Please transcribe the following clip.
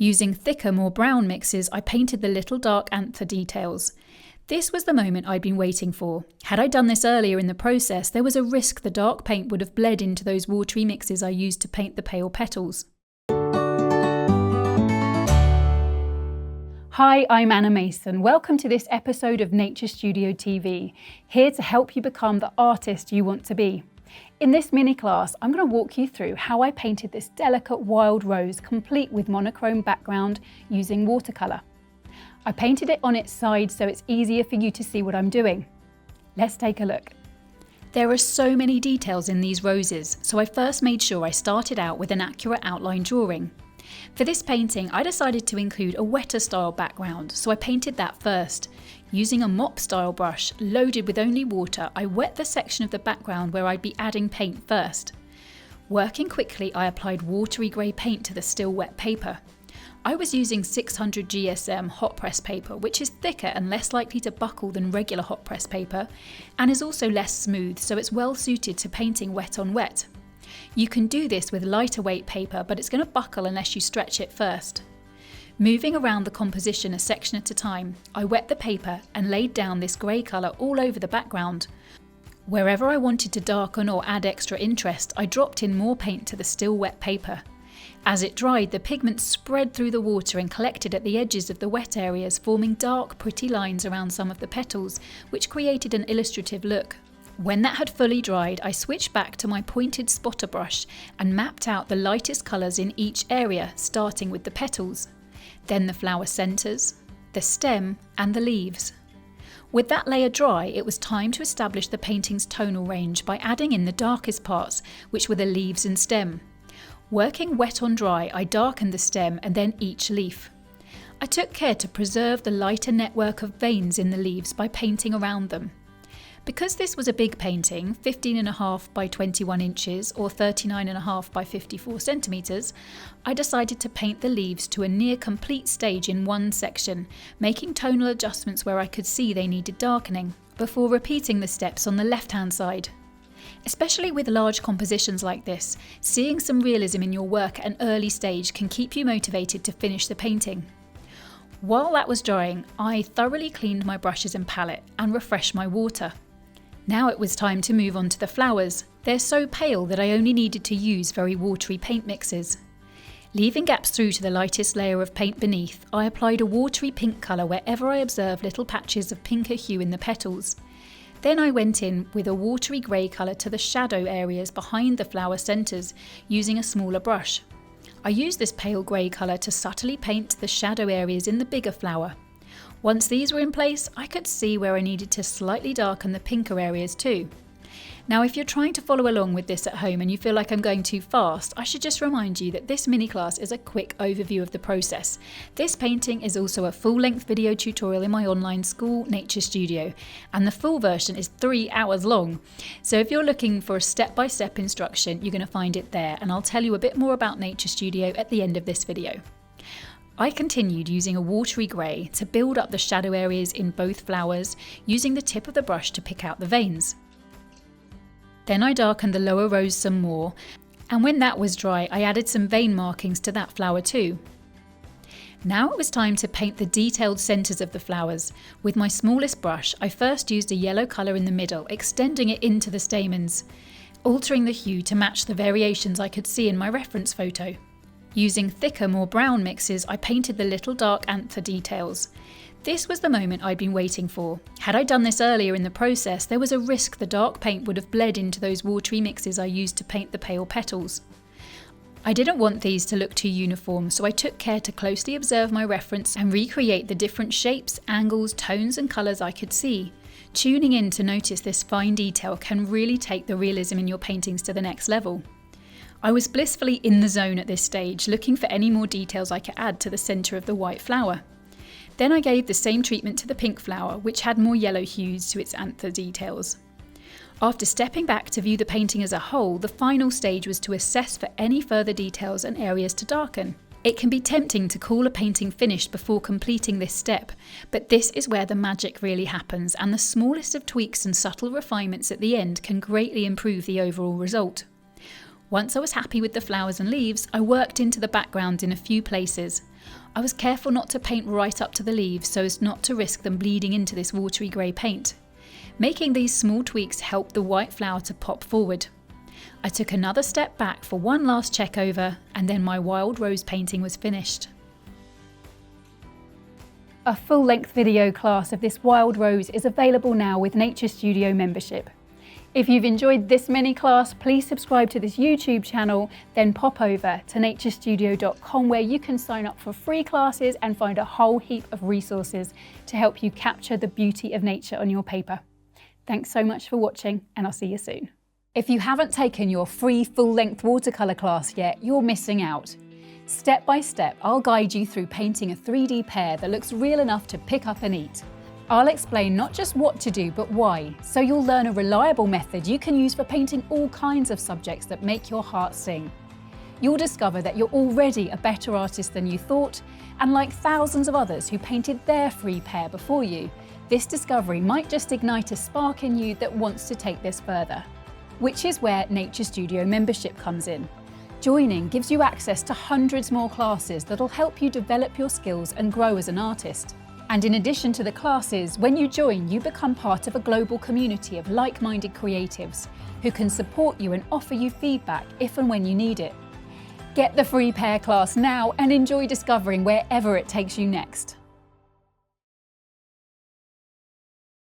Using thicker, more brown mixes, I painted the little dark anther details. This was the moment I'd been waiting for. Had I done this earlier in the process, there was a risk the dark paint would have bled into those watery mixes I used to paint the pale petals. Hi, I'm Anna Mason. Welcome to this episode of Nature Studio TV, here to help you become the artist you want to be. In this mini class, I'm going to walk you through how I painted this delicate wild rose complete with monochrome background using watercolor. I painted it on its side so it's easier for you to see what I'm doing. Let's take a look. There are so many details in these roses, so I first made sure I started out with an accurate outline drawing. For this painting, I decided to include a wetter style background, so I painted that first. Using a mop style brush loaded with only water, I wet the section of the background where I'd be adding paint first. Working quickly, I applied watery grey paint to the still wet paper. I was using 600 GSM hot press paper, which is thicker and less likely to buckle than regular hot press paper, and is also less smooth, so it's well suited to painting wet on wet. You can do this with lighter weight paper, but it's going to buckle unless you stretch it first. Moving around the composition a section at a time, I wet the paper and laid down this grey colour all over the background. Wherever I wanted to darken or add extra interest, I dropped in more paint to the still wet paper. As it dried, the pigment spread through the water and collected at the edges of the wet areas, forming dark, pretty lines around some of the petals, which created an illustrative look. When that had fully dried, I switched back to my pointed spotter brush and mapped out the lightest colours in each area, starting with the petals, then the flower centres, the stem and the leaves. With that layer dry, it was time to establish the painting's tonal range by adding in the darkest parts, which were the leaves and stem. Working wet on dry, I darkened the stem and then each leaf. I took care to preserve the lighter network of veins in the leaves by painting around them. Because this was a big painting, 15.5 by 21 inches or 39.5 by 54 centimetres, I decided to paint the leaves to a near complete stage in one section, making tonal adjustments where I could see they needed darkening, before repeating the steps on the left-hand side. Especially with large compositions like this, seeing some realism in your work at an early stage can keep you motivated to finish the painting. While that was drying, I thoroughly cleaned my brushes and palette and refreshed my water. Now it was time to move on to the flowers. They're so pale that I only needed to use very watery paint mixes. Leaving gaps through to the lightest layer of paint beneath, I applied a watery pink colour wherever I observed little patches of pinker hue in the petals. Then I went in with a watery grey colour to the shadow areas behind the flower centres, using a smaller brush. I used this pale grey colour to subtly paint the shadow areas in the bigger flower. Once these were in place, I could see where I needed to slightly darken the pinker areas too. Now, if you're trying to follow along with this at home and you feel like I'm going too fast, I should just remind you that this mini class is a quick overview of the process. This painting is also a full-length video tutorial in my online school, Nature Studio, and the full version is 3 hours long. So if you're looking for a step-by-step instruction, you're going to find it there, and I'll tell you a bit more about Nature Studio at the end of this video. I continued using a watery grey to build up the shadow areas in both flowers, using the tip of the brush to pick out the veins. Then I darkened the lower rose some more, and when that was dry, I added some vein markings to that flower too. Now it was time to paint the detailed centres of the flowers. With my smallest brush, I first used a yellow colour in the middle, extending it into the stamens, altering the hue to match the variations I could see in my reference photo. Using thicker, more brown mixes, I painted the little dark anther details. This was the moment I'd been waiting for. Had I done this earlier in the process, there was a risk the dark paint would have bled into those watery mixes I used to paint the pale petals. I didn't want these to look too uniform, so I took care to closely observe my reference and recreate the different shapes, angles, tones and colours I could see. Tuning in to notice this fine detail can really take the realism in your paintings to the next level. I was blissfully in the zone at this stage, looking for any more details I could add to the centre of the white flower. Then I gave the same treatment to the pink flower, which had more yellow hues to its anther details. After stepping back to view the painting as a whole, the final stage was to assess for any further details and areas to darken. It can be tempting to call a painting finished before completing this step, but this is where the magic really happens, and the smallest of tweaks and subtle refinements at the end can greatly improve the overall result. Once I was happy with the flowers and leaves, I worked into the background in a few places. I was careful not to paint right up to the leaves so as not to risk them bleeding into this watery grey paint. Making these small tweaks helped the white flower to pop forward. I took another step back for one last check over, and then my wild rose painting was finished. A full-length video class of this wild rose is available now with Nature Studio membership. If you've enjoyed this mini class, please subscribe to this YouTube channel, then pop over to naturestudio.com where you can sign up for free classes and find a whole heap of resources to help you capture the beauty of nature on your paper. Thanks so much for watching, and I'll see you soon. If you haven't taken your free full-length watercolor class yet, you're missing out. Step by step, I'll guide you through painting a 3D pear that looks real enough to pick up and eat. I'll explain not just what to do, but why, so you'll learn a reliable method you can use for painting all kinds of subjects that make your heart sing. You'll discover that you're already a better artist than you thought, and like thousands of others who painted their free pear before you, this discovery might just ignite a spark in you that wants to take this further. Which is where Nature Studio membership comes in. Joining gives you access to hundreds more classes that'll help you develop your skills and grow as an artist. And in addition to the classes, when you join, you become part of a global community of like-minded creatives who can support you and offer you feedback if and when you need it. Get the free pear class now and enjoy discovering wherever it takes you next.